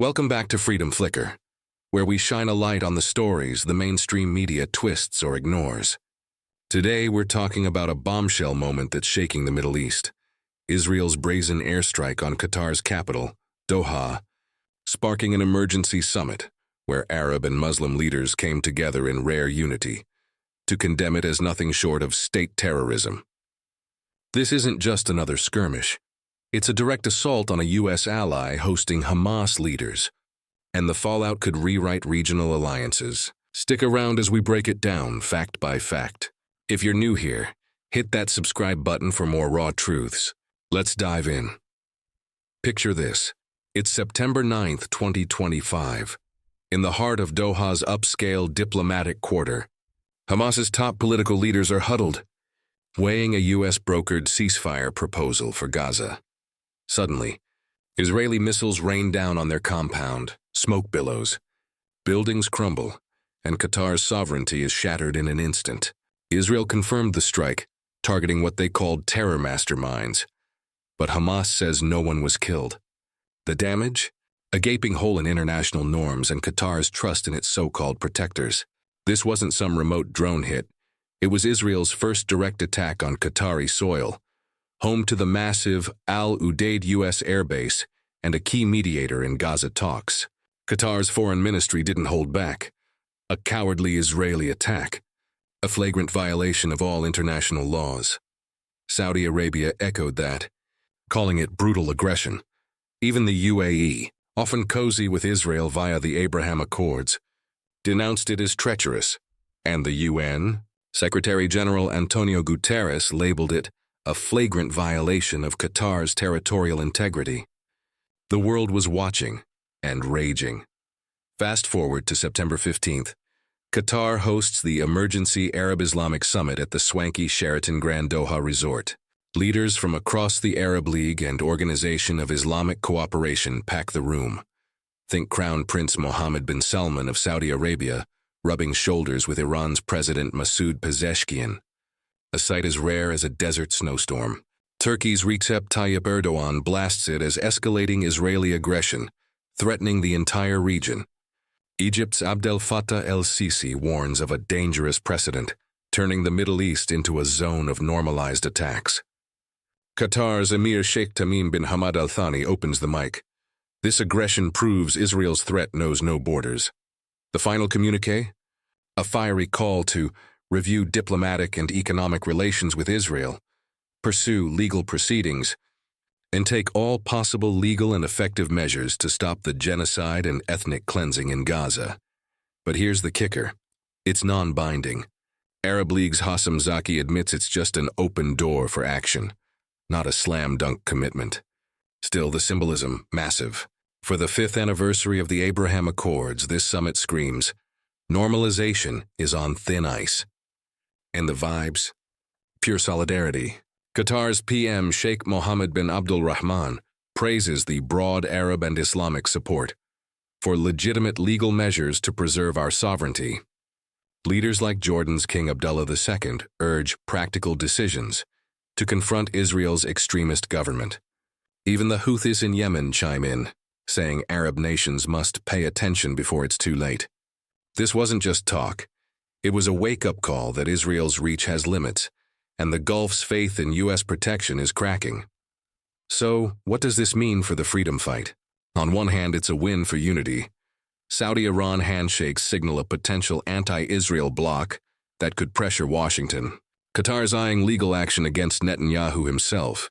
Welcome back to Freedom Flicker, where we shine a light on the stories the mainstream media twists or ignores. Today, we're talking about a bombshell moment that's shaking the Middle East. Israel's brazen airstrike on Qatar's capital, Doha, sparking an emergency summit where Arab and Muslim leaders came together in rare unity to condemn it as nothing short of state terrorism. This isn't just another skirmish. It's a direct assault on a U.S. ally hosting Hamas leaders, and the fallout could rewrite regional alliances. Stick around as we break it down, fact by fact. If you're new here, hit that subscribe button for more raw truths. Let's dive in. Picture this. It's September 9th, 2025. In the heart of Doha's upscale diplomatic quarter, Hamas's top political leaders are huddled, weighing a U.S.-brokered ceasefire proposal for Gaza. Suddenly, Israeli missiles rain down on their compound, smoke billows, buildings crumble, and Qatar's sovereignty is shattered in an instant. Israel confirmed the strike, targeting what they called terror masterminds, but Hamas says no one was killed. The damage? A gaping hole in international norms and Qatar's trust in its so-called protectors. This wasn't some remote drone hit. It was Israel's first direct attack on Qatari soil, home to the massive Al Udeid U.S. airbase and a key mediator in Gaza talks. Qatar's foreign ministry didn't hold back. A cowardly Israeli attack, a flagrant violation of all international laws. Saudi Arabia echoed that, calling it brutal aggression. Even the UAE, often cozy with Israel via the Abraham Accords, denounced it as treacherous, and the UN, Secretary General Antonio Guterres labeled it a flagrant violation of Qatar's territorial integrity. The world was watching and raging. Fast forward to September 15th. Qatar hosts the Emergency Arab Islamic Summit at the swanky Sheraton Grand Doha Resort. Leaders from across the Arab League and Organization of Islamic Cooperation pack the room. Think Crown Prince Mohammed bin Salman of Saudi Arabia rubbing shoulders with Iran's President Masoud Pezeshkian. A sight as rare as a desert snowstorm. Turkey's Recep Tayyip Erdogan blasts it as escalating Israeli aggression, threatening the entire region. Egypt's Abdel Fattah el-Sisi warns of a dangerous precedent, turning the Middle East into a zone of normalized attacks. Qatar's Emir Sheikh Tamim bin Hamad Al Thani opens the mic. This aggression proves Israel's threat knows no borders. The final communiqué? A fiery call to review diplomatic and economic relations with Israel, pursue legal proceedings, and take all possible legal and effective measures to stop the genocide and ethnic cleansing in Gaza. But here's the kicker. It's non-binding. Arab League's Hassam Zaki admits it's just an open door for action, not a slam-dunk commitment. Still, the symbolism, massive. For the 5th anniversary of the Abraham Accords, this summit screams, normalization is on thin ice. And the vibes? Pure solidarity. Qatar's PM Sheikh Mohammed bin Abdul Rahman praises the broad Arab and Islamic support for legitimate legal measures to preserve our sovereignty. Leaders like Jordan's King Abdullah II urge practical decisions to confront Israel's extremist government. Even the Houthis in Yemen chime in, saying Arab nations must pay attention before it's too late. This wasn't just talk. It was a wake-up call that Israel's reach has limits, and the Gulf's faith in U.S. protection is cracking. So, what does this mean for the freedom fight? On one hand, it's a win for unity. Saudi-Iran handshakes signal a potential anti-Israel bloc that could pressure Washington. Qatar's eyeing legal action against Netanyahu himself,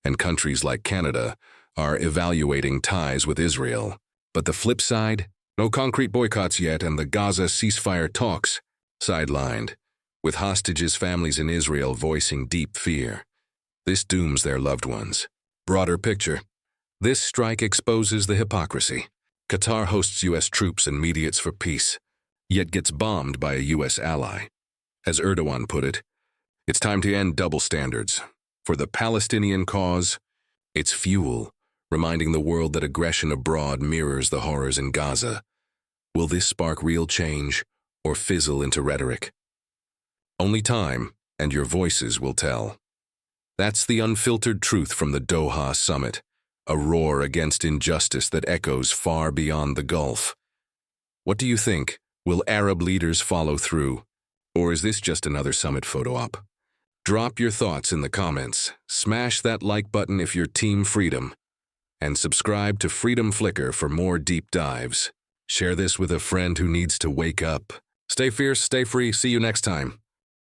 and countries like Canada are evaluating ties with Israel. But the flip side? No concrete boycotts yet, and the Gaza ceasefire talks sidelined, with hostages' families in Israel voicing deep fear. This dooms their loved ones. Broader picture. This strike exposes the hypocrisy. Qatar hosts U.S. troops and mediates for peace, yet gets bombed by a U.S. ally. As Erdogan put it, it's time to end double standards. For the Palestinian cause, it's fuel, reminding the world that aggression abroad mirrors the horrors in Gaza. Will this spark real change or fizzle into rhetoric? Only time and your voices will tell. That's the unfiltered truth from the Doha summit, a roar against injustice that echoes far beyond the Gulf. What do you think? Will Arab leaders follow through? Or is this just another summit photo op? Drop your thoughts in the comments, smash that like button if you're Team Freedom, and subscribe to Freedom Flicker for more deep dives. Share this with a friend who needs to wake up. Stay fierce, stay free, see you next time.